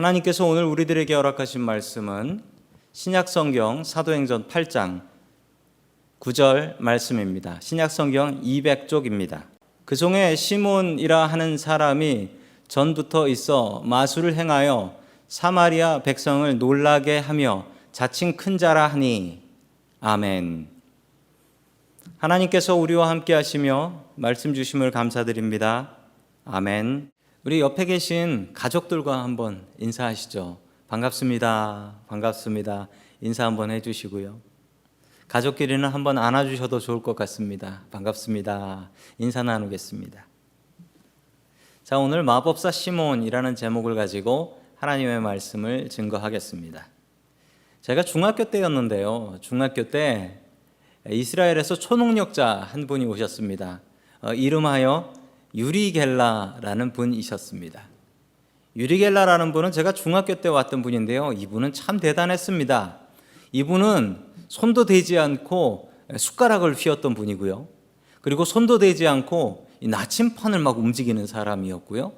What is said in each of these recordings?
하나님께서 오늘 우리들에게 허락하신 말씀은 신약성경 사도행전 8장 9절 말씀입니다. 신약성경 200쪽입니다. 그 중에 시몬이라 하는 사람이 전부터 있어 마술을 행하여 사마리아 백성을 놀라게 하며 자칭 큰 자라 하니. 아멘. 하나님께서 우리와 함께 하시며 말씀 주심을 감사드립니다. 아멘. 우리 옆에 계신 가족들과 한번 인사하시죠. 반갑습니다. 반갑습니다. 인사 한번 해주시고요. 가족끼리는 한번 안아주셔도 좋을 것 같습니다. 반갑습니다. 인사 나누겠습니다. 자, 오늘 마법사 시몬이라는 제목을 가지고 하나님의 말씀을 증거하겠습니다. 제가 중학교 때였는데요. 중학교 때 이스라엘에서 초능력자 한 분이 오셨습니다. 이름하여 유리겔라라는 분이셨습니다. 유리겔라라는 분은 제가 중학교 때 왔던 분인데요. 이분은 참 대단했습니다. 이분은 손도 대지 않고 숟가락을 휘었던 분이고요. 그리고 손도 대지 않고 나침판을 막 움직이는 사람이었고요.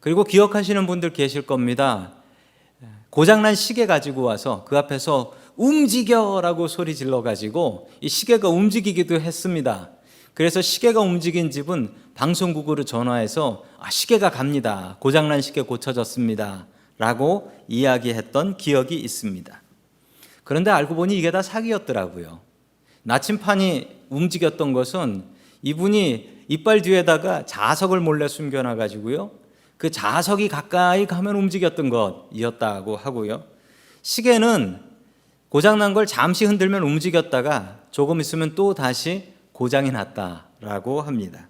그리고 기억하시는 분들 계실 겁니다. 고장난 시계 가지고 와서 그 앞에서 움직여라고 소리 질러가지고 이 시계가 움직이기도 했습니다. 그래서 시계가 움직인 집은 방송국으로 전화해서 시계가 갑니다. 고장난 시계 고쳐졌습니다. 라고 이야기했던 기억이 있습니다. 그런데 알고 보니 이게 다 사기였더라고요. 나침판이 움직였던 것은 이분이 이빨 뒤에다가 자석을 몰래 숨겨놔가지고요. 그 자석이 가까이 가면 움직였던 것이었다고 하고요. 시계는 고장난 걸 잠시 흔들면 움직였다가 조금 있으면 또 다시 고장이 났다라고 합니다.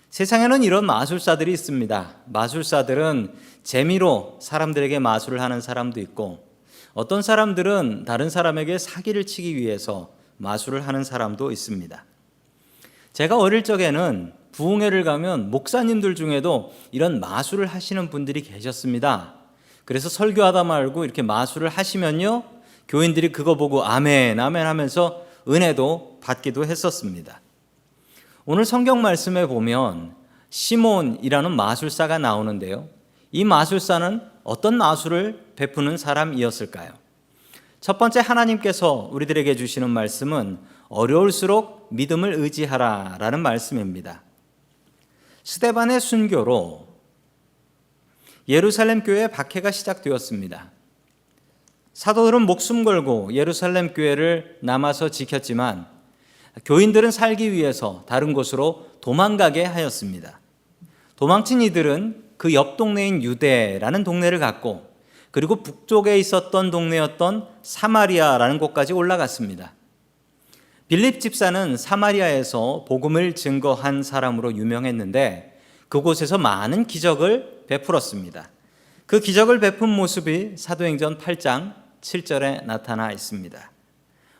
세상에는 이런 마술사들이 있습니다. 마술사들은 재미로 사람들에게 마술을 하는 사람도 있고, 어떤 사람들은 다른 사람에게 사기를 치기 위해서 마술을 하는 사람도 있습니다. 제가 어릴 적에는 부흥회를 가면 목사님들 중에도 이런 마술을 하시는 분들이 계셨습니다. 그래서 설교하다 말고 이렇게 마술을 하시면요, 교인들이 그거 보고 아멘 아멘 하면서 은혜도 받기도 했었습니다. 오늘 성경 말씀에 보면 시몬이라는 마술사가 나오는데요. 이 마술사는 어떤 마술을 베푸는 사람이었을까요? 첫 번째, 하나님께서 우리들에게 주시는 말씀은 어려울수록 믿음을 의지하라 라는 말씀입니다. 스데반의 순교로 예루살렘 교회의 박해가 시작되었습니다. 사도들은 목숨 걸고 예루살렘 교회를 남아서 지켰지만 교인들은 살기 위해서 다른 곳으로 도망가게 하였습니다. 도망친 이들은 그 옆 동네인 유대라는 동네를 갔고, 그리고 북쪽에 있었던 동네였던 사마리아라는 곳까지 올라갔습니다. 빌립 집사는 사마리아에서 복음을 증거한 사람으로 유명했는데 그곳에서 많은 기적을 베풀었습니다. 그 기적을 베푼 모습이 사도행전 8장 7절에 나타나 있습니다.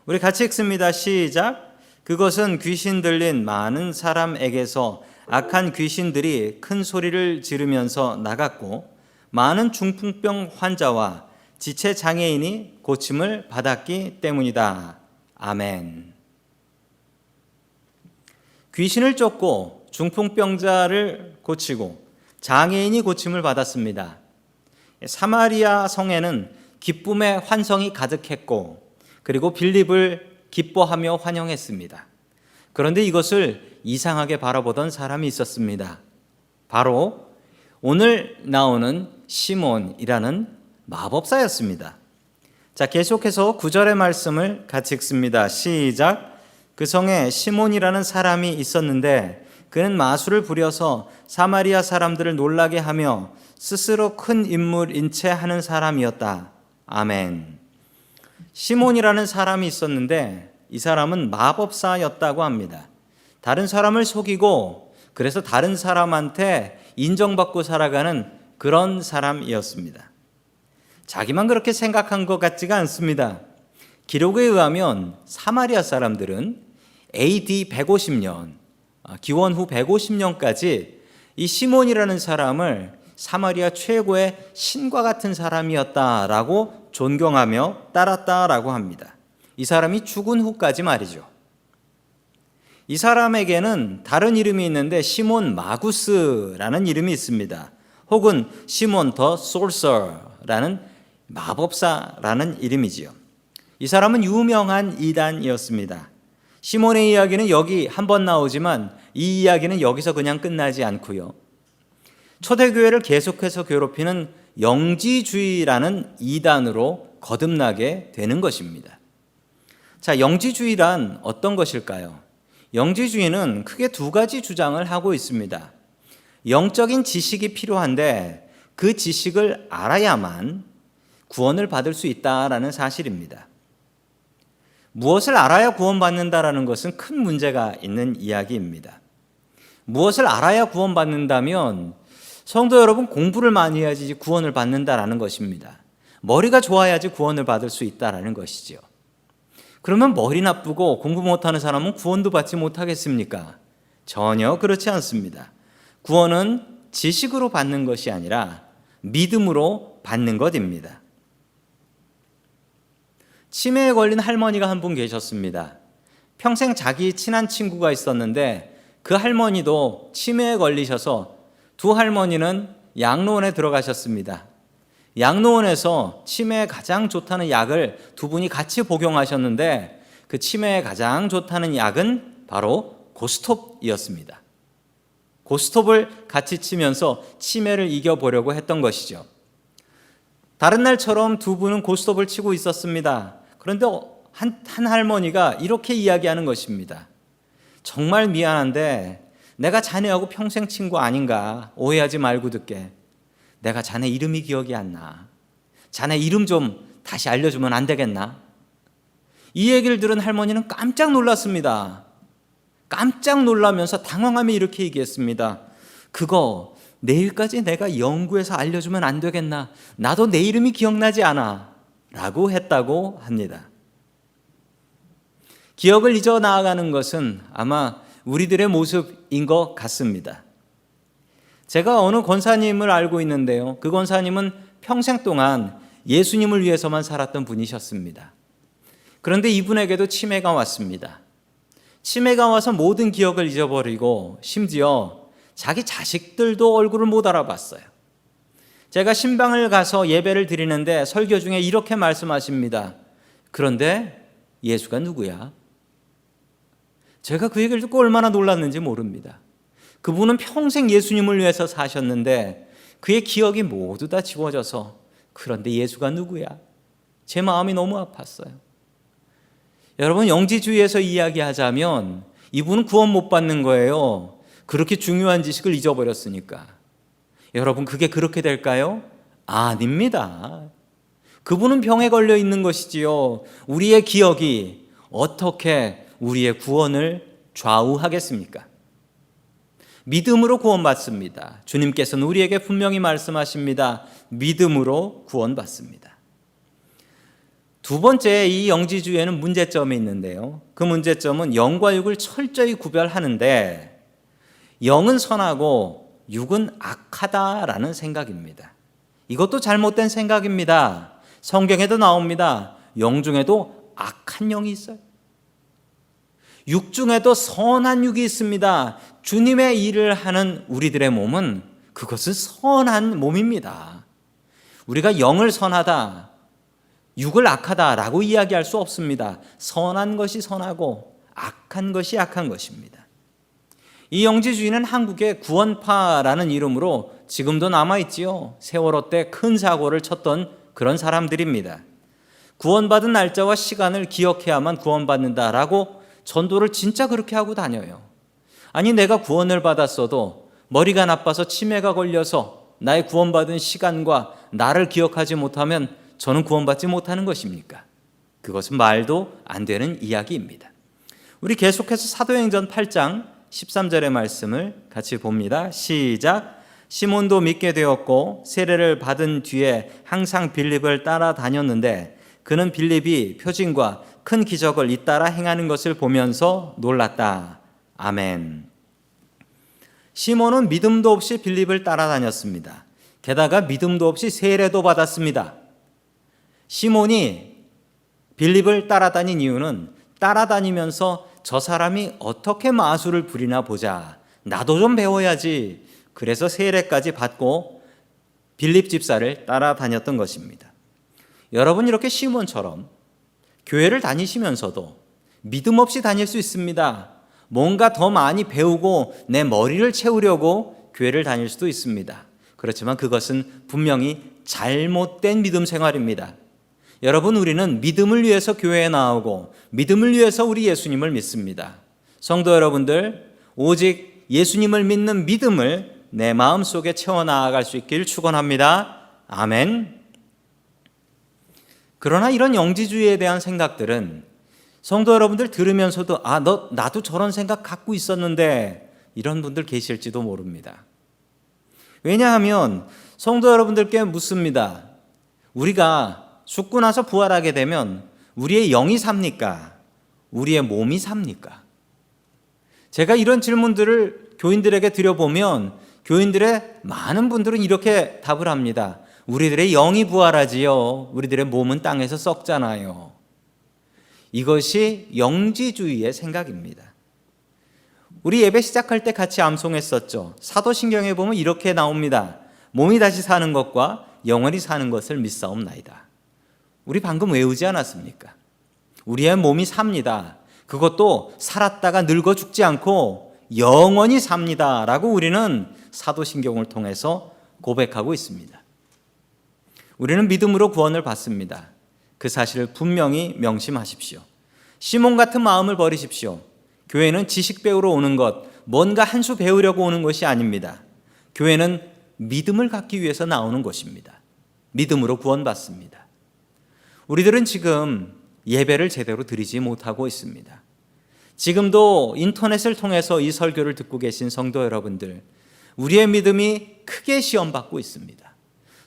우리 같이 읽습니다. 시작. 그것은 귀신 들린 많은 사람에게서 악한 귀신들이 큰 소리를 지르면서 나갔고, 많은 중풍병 환자와 지체 장애인이 고침을 받았기 때문이다. 아멘. 귀신을 쫓고 중풍병자를 고치고 장애인이 고침을 받았습니다. 사마리아 성에는 기쁨의 환성이 가득했고, 그리고 빌립을 기뻐하며 환영했습니다. 그런데 이것을 이상하게 바라보던 사람이 있었습니다. 바로 오늘 나오는 시몬이라는 마법사였습니다. 자, 계속해서 9절의 말씀을 같이 읽습니다. 시작. 그 성에 시몬이라는 사람이 있었는데 그는 마술을 부려서 사마리아 사람들을 놀라게 하며 스스로 큰 인물인 채 하는 사람이었다. 아멘. 시몬이라는 사람이 있었는데 이 사람은 마법사였다고 합니다. 다른 사람을 속이고 그래서 다른 사람한테 인정받고 살아가는 그런 사람이었습니다. 자기만 그렇게 생각한 것 같지가 않습니다. 기록에 의하면 사마리아 사람들은 AD 150년, 기원 후 150년까지 이 시몬이라는 사람을 사마리아 최고의 신과 같은 사람이었다라고 존경하며 따랐다라고 합니다. 이 사람이 죽은 후까지 말이죠. 이 사람에게는 다른 이름이 있는데 시몬 마구스라는 이름이 있습니다. 혹은 시몬 더 솔서라는 마법사라는 이름이지요. 이 사람은 유명한 이단이었습니다. 시몬의 이야기는 여기 한 번 나오지만 이 이야기는 여기서 그냥 끝나지 않고요. 초대교회를 계속해서 괴롭히는 영지주의라는 이단으로 거듭나게 되는 것입니다. 자, 영지주의란 어떤 것일까요? 영지주의는 크게 두 가지 주장을 하고 있습니다. 영적인 지식이 필요한데 그 지식을 알아야만 구원을 받을 수 있다라는 사실입니다. 무엇을 알아야 구원받는다라는 것은 큰 문제가 있는 이야기입니다. 무엇을 알아야 구원받는다면 성도 여러분, 공부를 많이 해야지 구원을 받는다라는 것입니다. 머리가 좋아야지 구원을 받을 수 있다라는 것이죠. 그러면 머리 나쁘고 공부 못하는 사람은 구원도 받지 못하겠습니까? 전혀 그렇지 않습니다. 구원은 지식으로 받는 것이 아니라 믿음으로 받는 것입니다. 치매에 걸린 할머니가 한 분 계셨습니다. 평생 자기 친한 친구가 있었는데 그 할머니도 치매에 걸리셔서 두 할머니는 양로원에 들어가셨습니다. 양로원에서 치매에 가장 좋다는 약을 두 분이 같이 복용하셨는데 그 치매에 가장 좋다는 약은 바로 고스톱이었습니다. 고스톱을 같이 치면서 치매를 이겨보려고 했던 것이죠. 다른 날처럼 두 분은 고스톱을 치고 있었습니다. 그런데 한 할머니가 이렇게 이야기하는 것입니다. 정말 미안한데 내가 자네하고 평생 친구 아닌가? 오해하지 말고 듣게. 내가 자네 이름이 기억이 안 나. 자네 이름 좀 다시 알려주면 안 되겠나? 이 얘기를 들은 할머니는 깜짝 놀랐습니다. 깜짝 놀라면서 당황하며 이렇게 얘기했습니다. 그거 내일까지 내가 연구해서 알려주면 안 되겠나? 나도 내 이름이 기억나지 않아. 라고 했다고 합니다. 기억을 잊어 나아가는 것은 아마 우리들의 모습인 것 같습니다. 제가 어느 권사님을 알고 있는데요. 그 권사님은 평생 동안 예수님을 위해서만 살았던 분이셨습니다. 그런데 이분에게도 치매가 왔습니다. 치매가 와서 모든 기억을 잊어버리고 심지어 자기 자식들도 얼굴을 못 알아봤어요. 제가 신방을 가서 예배를 드리는데 설교 중에 이렇게 말씀하십니다. 그런데 예수가 누구야? 제가 그 얘기를 듣고 얼마나 놀랐는지 모릅니다. 그분은 평생 예수님을 위해서 사셨는데 그의 기억이 모두 다 지워져서 그런데 예수가 누구야? 제 마음이 너무 아팠어요. 여러분, 영지주의에서 이야기하자면 이분은 구원 못 받는 거예요. 그렇게 중요한 지식을 잊어버렸으니까. 여러분, 그게 그렇게 될까요? 아닙니다. 그분은 병에 걸려 있는 것이지요. 우리의 기억이 어떻게 우리의 구원을 좌우하겠습니까? 믿음으로 구원받습니다. 주님께서는 우리에게 분명히 말씀하십니다. 믿음으로 구원받습니다. 두 번째, 이 영지주의에는 문제점이 있는데요. 그 문제점은 영과 육을 철저히 구별하는데 영은 선하고 육은 악하다라는 생각입니다. 이것도 잘못된 생각입니다. 성경에도 나옵니다. 영 중에도 악한 영이 있어요. 육 중에도 선한 육이 있습니다. 주님의 일을 하는 우리들의 몸은 그것은 선한 몸입니다. 우리가 영을 선하다, 육을 악하다라고 이야기할 수 없습니다. 선한 것이 선하고 악한 것이 악한 것입니다. 이 영지주의는 한국의 구원파라는 이름으로 지금도 남아있지요. 세월호 때 큰 사고를 쳤던 그런 사람들입니다. 구원받은 날짜와 시간을 기억해야만 구원받는다라고 전도를 진짜 그렇게 하고 다녀요. 아니, 내가 구원을 받았어도 머리가 나빠서 치매가 걸려서 나의 구원받은 시간과 나를 기억하지 못하면 저는 구원받지 못하는 것입니까? 그것은 말도 안 되는 이야기입니다. 우리 계속해서 사도행전 8장 13절의 말씀을 같이 봅니다. 시작. 시몬도 믿게 되었고 세례를 받은 뒤에 항상 빌립을 따라다녔는데 그는 빌립이 표징과 큰 기적을 잇따라 행하는 것을 보면서 놀랐다. 아멘. 시몬은 믿음도 없이 빌립을 따라다녔습니다. 게다가 믿음도 없이 세례도 받았습니다. 시몬이 빌립을 따라다닌 이유는 따라다니면서 저 사람이 어떻게 마술을 부리나 보자. 나도 좀 배워야지. 그래서 세례까지 받고 빌립 집사를 따라다녔던 것입니다. 여러분, 이렇게 시몬처럼 교회를 다니시면서도 믿음 없이 다닐 수 있습니다. 뭔가 더 많이 배우고 내 머리를 채우려고 교회를 다닐 수도 있습니다. 그렇지만 그것은 분명히 잘못된 믿음 생활입니다. 여러분, 우리는 믿음을 위해서 교회에 나오고 믿음을 위해서 우리 예수님을 믿습니다. 성도 여러분들, 오직 예수님을 믿는 믿음을 내 마음속에 채워나갈 수 있기를 축원합니다. 아멘. 그러나 이런 영지주의에 대한 생각들은 성도 여러분들 들으면서도 나도 저런 생각 갖고 있었는데 이런 분들 계실지도 모릅니다. 왜냐하면 성도 여러분들께 묻습니다. 우리가 죽고 나서 부활하게 되면 우리의 영이 삽니까? 우리의 몸이 삽니까? 제가 이런 질문들을 교인들에게 드려보면 교인들의 많은 분들은 이렇게 답을 합니다. 우리들의 영이 부활하지요. 우리들의 몸은 땅에서 썩잖아요. 이것이 영지주의의 생각입니다. 우리 예배 시작할 때 같이 암송했었죠. 사도신경에 보면 이렇게 나옵니다. 몸이 다시 사는 것과 영원히 사는 것을 믿사옵나이다. 우리 방금 외우지 않았습니까? 우리의 몸이 삽니다. 그것도 살았다가 늙어 죽지 않고 영원히 삽니다 라고 우리는 사도신경을 통해서 고백하고 있습니다. 우리는 믿음으로 구원을 받습니다. 그 사실을 분명히 명심하십시오. 시몬 같은 마음을 버리십시오. 교회는 지식 배우러 오는 것, 뭔가 한 수 배우려고 오는 것이 아닙니다. 교회는 믿음을 갖기 위해서 나오는 것입니다. 믿음으로 구원받습니다. 우리들은 지금 예배를 제대로 드리지 못하고 있습니다. 지금도 인터넷을 통해서 이 설교를 듣고 계신 성도 여러분들, 우리의 믿음이 크게 시험받고 있습니다.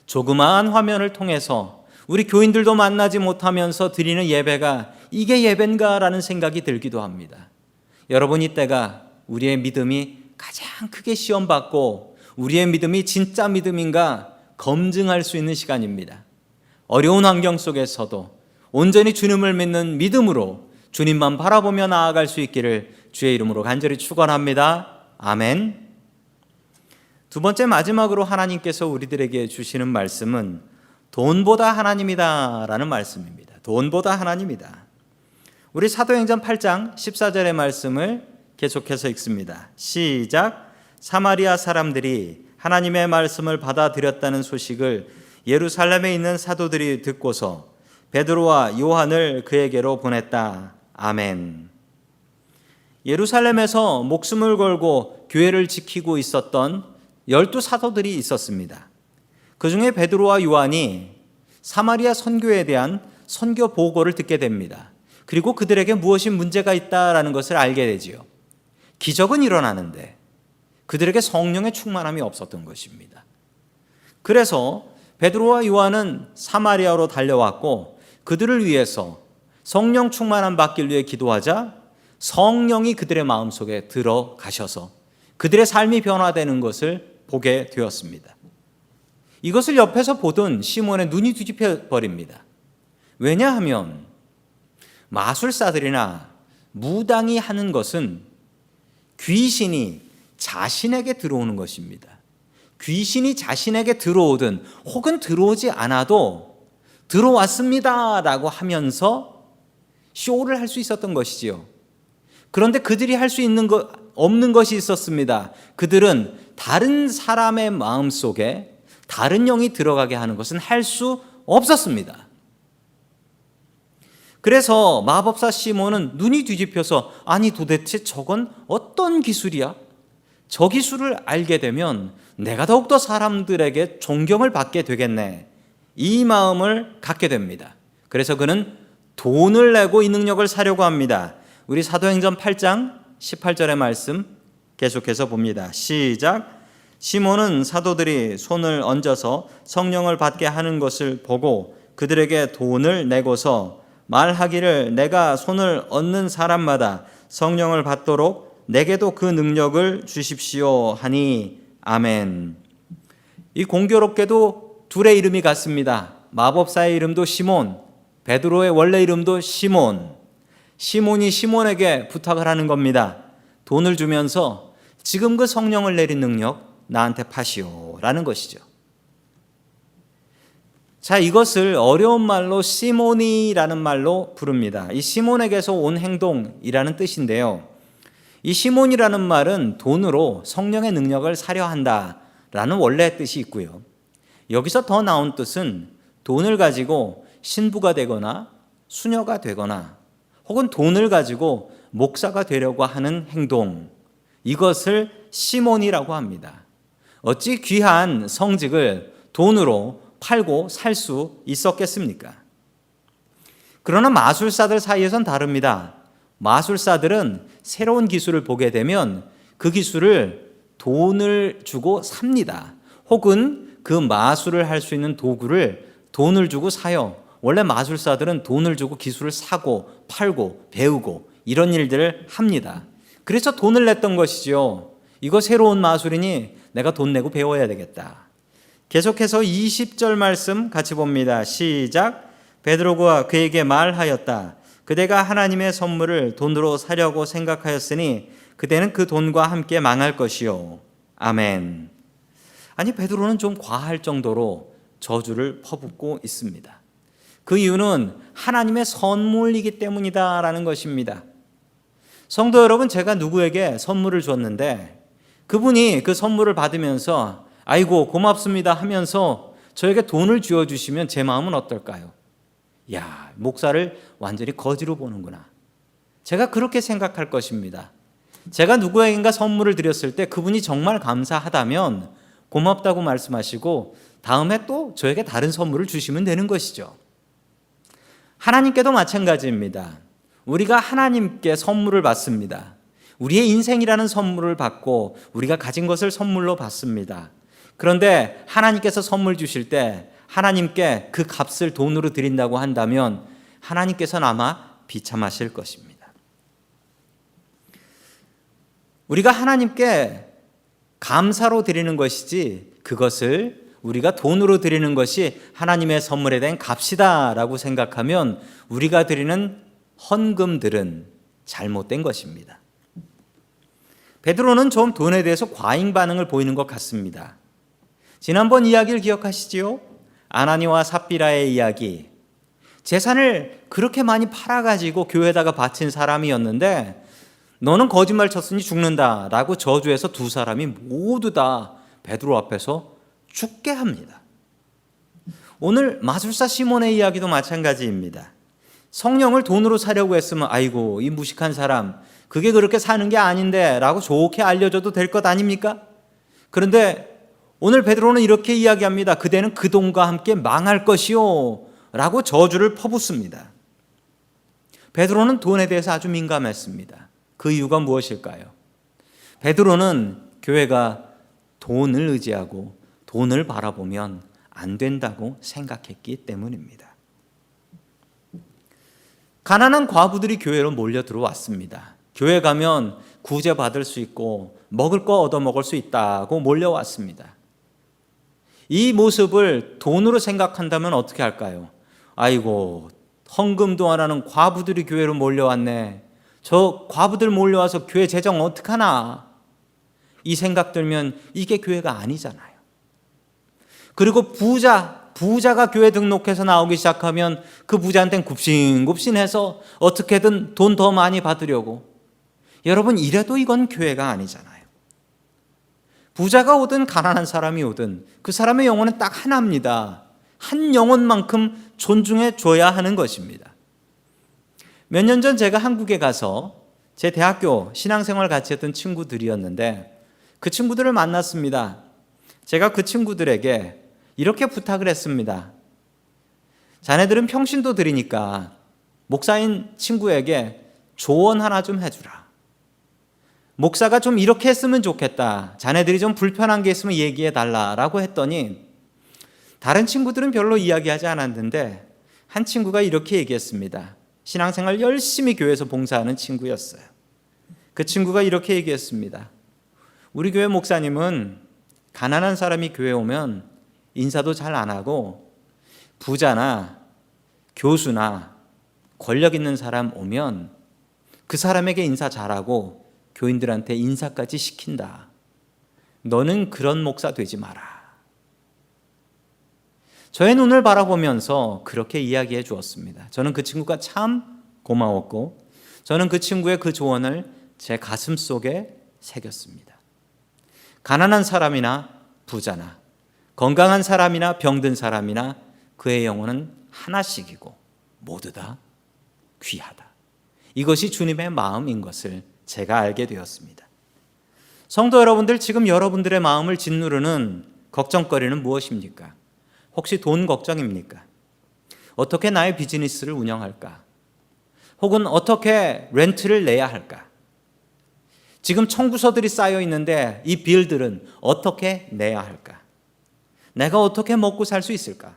조그마한 화면을 통해서 우리 교인들도 만나지 못하면서 드리는 예배가 이게 예배인가 라는 생각이 들기도 합니다. 여러분, 이때가 우리의 믿음이 가장 크게 시험받고 우리의 믿음이 진짜 믿음인가 검증할 수 있는 시간입니다. 어려운 환경 속에서도 온전히 주님을 믿는 믿음으로 주님만 바라보며 나아갈 수 있기를 주의 이름으로 간절히 축원합니다. 아멘. 두 번째, 마지막으로 하나님께서 우리들에게 주시는 말씀은 돈보다 하나님이다 라는 말씀입니다. 돈보다 하나님이다. 우리 사도행전 8장 14절의 말씀을 계속해서 읽습니다. 시작. 사마리아 사람들이 하나님의 말씀을 받아들였다는 소식을 예루살렘에 있는 사도들이 듣고서 베드로와 요한을 그에게로 보냈다. 아멘. 예루살렘에서 목숨을 걸고 교회를 지키고 있었던 12사도들이 있었습니다. 그 중에 베드로와 요한이 사마리아 선교에 대한 선교 보고를 듣게 됩니다. 그리고 그들에게 무엇이 문제가 있다라는 것을 알게 되지요. 기적은 일어나는데 그들에게 성령의 충만함이 없었던 것입니다. 그래서 베드로와 요한은 사마리아로 달려왔고 그들을 위해서 성령 충만함 받길 위해 기도하자 성령이 그들의 마음속에 들어가셔서 그들의 삶이 변화되는 것을 보게 되었습니다. 이것을 옆에서 보던 시몬의 눈이 뒤집혀 버립니다. 왜냐하면 마술사들이나 무당이 하는 것은 귀신이 자신에게 들어오는 것입니다. 귀신이 자신에게 들어오든 혹은 들어오지 않아도 들어왔습니다 라고 하면서 쇼를 할 수 있었던 것이지요. 그런데 그들이 할 수 없는 것이 있었습니다. 그들은 다른 사람의 마음속에 다른 영이 들어가게 하는 것은 할 수 없었습니다. 그래서 마법사 시몬은 눈이 뒤집혀서 아니 도대체 저건 어떤 기술이야? 저 기술을 알게 되면 내가 더욱더 사람들에게 존경을 받게 되겠네. 이 마음을 갖게 됩니다. 그래서 그는 돈을 내고 이 능력을 사려고 합니다. 우리 사도행전 8장 18절의 말씀 계속해서 봅니다. 시작. 시몬은 사도들이 손을 얹어서 성령을 받게 하는 것을 보고 그들에게 돈을 내고서 말하기를 내가 손을 얹는 사람마다 성령을 받도록 내게도 그 능력을 주십시오 하니 아멘. 이 공교롭게도 둘의 이름이 같습니다. 마법사의 이름도 시몬, 베드로의 원래 이름도 시몬. 시몬이 시몬에게 부탁을 하는 겁니다. 돈을 주면서 지금 그 성령을 내린 능력 나한테 파시오 라는 것이죠. 자, 이것을 어려운 말로 시모니라는 말로 부릅니다. 이 시몬에게서 온 행동이라는 뜻인데요. 이 시몬이라는 말은 돈으로 성령의 능력을 사려 한다라는 원래 뜻이 있고요. 여기서 더 나온 뜻은 돈을 가지고 신부가 되거나 수녀가 되거나 혹은 돈을 가지고 목사가 되려고 하는 행동, 이것을 시몬이라고 합니다. 어찌 귀한 성직을 돈으로 팔고 살 수 있었겠습니까? 그러나 마술사들 사이에선 다릅니다. 마술사들은 새로운 기술을 보게 되면 그 기술을 돈을 주고 삽니다. 혹은 그 마술을 할 수 있는 도구를 돈을 주고 사요. 원래 마술사들은 돈을 주고 기술을 사고 팔고 배우고 이런 일들을 합니다. 그래서 돈을 냈던 것이죠. 이거 새로운 마술이니 내가 돈 내고 배워야 되겠다. 계속해서 20절 말씀 같이 봅니다. 시작. 베드로가 그에게 말하였다. 그대가 하나님의 선물을 돈으로 사려고 생각하였으니 그대는 그 돈과 함께 망할 것이요. 아멘. 아니, 베드로는 좀 과할 정도로 저주를 퍼붓고 있습니다. 그 이유는 하나님의 선물이기 때문이다라는 것입니다. 성도 여러분, 제가 누구에게 선물을 줬는데 그분이 그 선물을 받으면서 아이고 고맙습니다 하면서 저에게 돈을 쥐어주시면 제 마음은 어떨까요? 야, 목사를 완전히 거지로 보는구나. 제가 그렇게 생각할 것입니다. 제가 누구에겐가 선물을 드렸을 때 그분이 정말 감사하다면 고맙다고 말씀하시고 다음에 또 저에게 다른 선물을 주시면 되는 것이죠. 하나님께도 마찬가지입니다. 우리가 하나님께 선물을 받습니다. 우리의 인생이라는 선물을 받고 우리가 가진 것을 선물로 받습니다. 그런데 하나님께서 선물 주실 때 하나님께 그 값을 돈으로 드린다고 한다면 하나님께서는 아마 비참하실 것입니다. 우리가 하나님께 감사로 드리는 것이지 그것을 우리가 돈으로 드리는 것이 하나님의 선물에 대한 값이다라고 생각하면 우리가 드리는 헌금들은 잘못된 것입니다. 베드로는 좀 돈에 대해서 과잉 반응을 보이는 것 같습니다. 지난번 이야기를 기억하시지요? 아나니와 삽비라의 이야기. 재산을 그렇게 많이 팔아가지고 교회에다가 바친 사람이었는데 너는 거짓말 쳤으니 죽는다라고 저주해서 두 사람이 모두 다 베드로 앞에서 죽게 합니다. 오늘 마술사 시몬의 이야기도 마찬가지입니다. 성령을 돈으로 사려고 했으면 아이고 이 무식한 사람 그게 그렇게 사는 게 아닌데 라고 좋게 알려줘도 될 것 아닙니까? 그런데 오늘 베드로는 이렇게 이야기합니다. 그대는 그 돈과 함께 망할 것이요 라고 저주를 퍼붓습니다. 베드로는 돈에 대해서 아주 민감했습니다. 그 이유가 무엇일까요? 베드로는 교회가 돈을 의지하고 돈을 바라보면 안 된다고 생각했기 때문입니다. 가난한 과부들이 교회로 몰려 들어왔습니다. 교회 가면 구제받을 수 있고 먹을 거 얻어먹을 수 있다고 몰려왔습니다. 이 모습을 돈으로 생각한다면 어떻게 할까요? 아이고 헌금도 안 하는 과부들이 교회로 몰려왔네. 저 과부들 몰려와서 교회 재정 어떡하나. 이 생각 들면 이게 교회가 아니잖아요. 그리고 부자가 교회 등록해서 나오기 시작하면 그 부자한테는 굽신굽신해서 어떻게든 돈 더 많이 받으려고. 여러분 이래도 이건 교회가 아니잖아요. 부자가 오든 가난한 사람이 오든 그 사람의 영혼은 딱 하나입니다. 한 영혼만큼 존중해 줘야 하는 것입니다. 몇 년 전 제가 한국에 가서 제 대학교 신앙생활 같이 했던 친구들이었는데 그 친구들을 만났습니다. 제가 그 친구들에게 이렇게 부탁을 했습니다. 자네들은 평신도 드리니까 목사인 친구에게 조언 하나 좀 해주라. 목사가 좀 이렇게 했으면 좋겠다. 자네들이 좀 불편한 게 있으면 얘기해 달라라고 했더니 다른 친구들은 별로 이야기하지 않았는데 한 친구가 이렇게 얘기했습니다. 신앙생활 열심히 교회에서 봉사하는 친구였어요. 그 친구가 이렇게 얘기했습니다. 우리 교회 목사님은 가난한 사람이 교회 오면 인사도 잘 안 하고 부자나 교수나 권력 있는 사람 오면 그 사람에게 인사 잘하고 교인들한테 인사까지 시킨다. 너는 그런 목사 되지 마라. 저의 눈을 바라보면서 그렇게 이야기해 주었습니다. 저는 그 친구가 참 고마웠고 저는 그 친구의 그 조언을 제 가슴 속에 새겼습니다. 가난한 사람이나 부자나 건강한 사람이나 병든 사람이나 그의 영혼은 하나씩이고 모두 다 귀하다. 이것이 주님의 마음인 것을 제가 알게 되었습니다. 성도 여러분들, 지금 여러분들의 마음을 짓누르는 걱정거리는 무엇입니까? 혹시 돈 걱정입니까? 어떻게 나의 비즈니스를 운영할까? 혹은 어떻게 렌트를 내야 할까? 지금 청구서들이 쌓여 있는데 이 빌들은 어떻게 내야 할까? 내가 어떻게 먹고 살 수 있을까?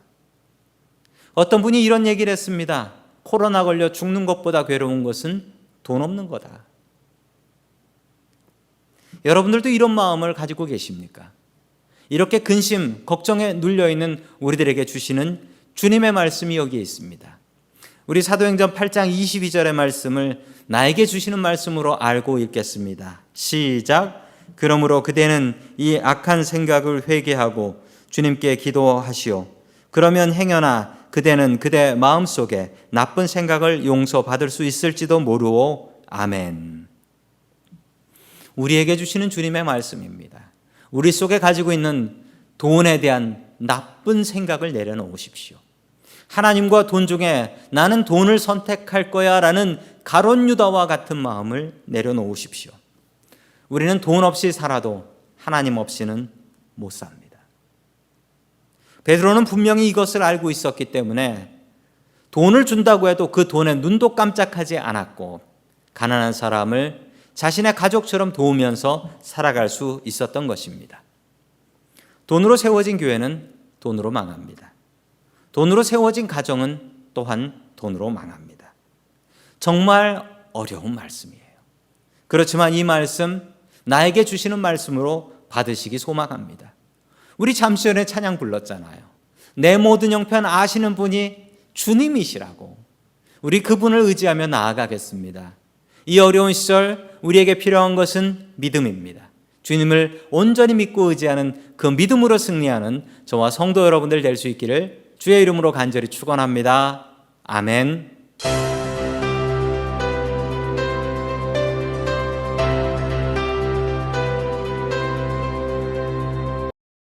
어떤 분이 이런 얘기를 했습니다. 코로나 걸려 죽는 것보다 괴로운 것은 돈 없는 거다. 여러분들도 이런 마음을 가지고 계십니까? 이렇게 근심, 걱정에 눌려있는 우리들에게 주시는 주님의 말씀이 여기에 있습니다. 우리 사도행전 8장 22절의 말씀을 나에게 주시는 말씀으로 알고 읽겠습니다. 시작. 그러므로 그대는 이 악한 생각을 회개하고 주님께 기도하시오. 그러면 행여나 그대는 그대 마음속에 나쁜 생각을 용서받을 수 있을지도 모르오. 아멘. 우리에게 주시는 주님의 말씀입니다. 우리 속에 가지고 있는 돈에 대한 나쁜 생각을 내려놓으십시오. 하나님과 돈 중에 나는 돈을 선택할 거야 라는 가룟 유다와 같은 마음을 내려놓으십시오. 우리는 돈 없이 살아도 하나님 없이는 못 삽니다. 베드로는 분명히 이것을 알고 있었기 때문에 돈을 준다고 해도 그 돈에 눈도 깜짝하지 않았고 가난한 사람을 자신의 가족처럼 도우면서 살아갈 수 있었던 것입니다. 돈으로 세워진 교회는 돈으로 망합니다. 돈으로 세워진 가정은 또한 돈으로 망합니다. 정말 어려운 말씀이에요. 그렇지만 이 말씀 나에게 주시는 말씀으로 받으시기 소망합니다. 우리 잠시 전에 찬양 불렀잖아요. 내 모든 형편 아시는 분이 주님이시라고. 우리 그분을 의지하며 나아가겠습니다. 이 어려운 시절 우리에게 필요한 것은 믿음입니다. 주님을 온전히 믿고 의지하는 그 믿음으로 승리하는 저와 성도 여러분들 될 수 있기를 주의 이름으로 간절히 축원합니다. 아멘.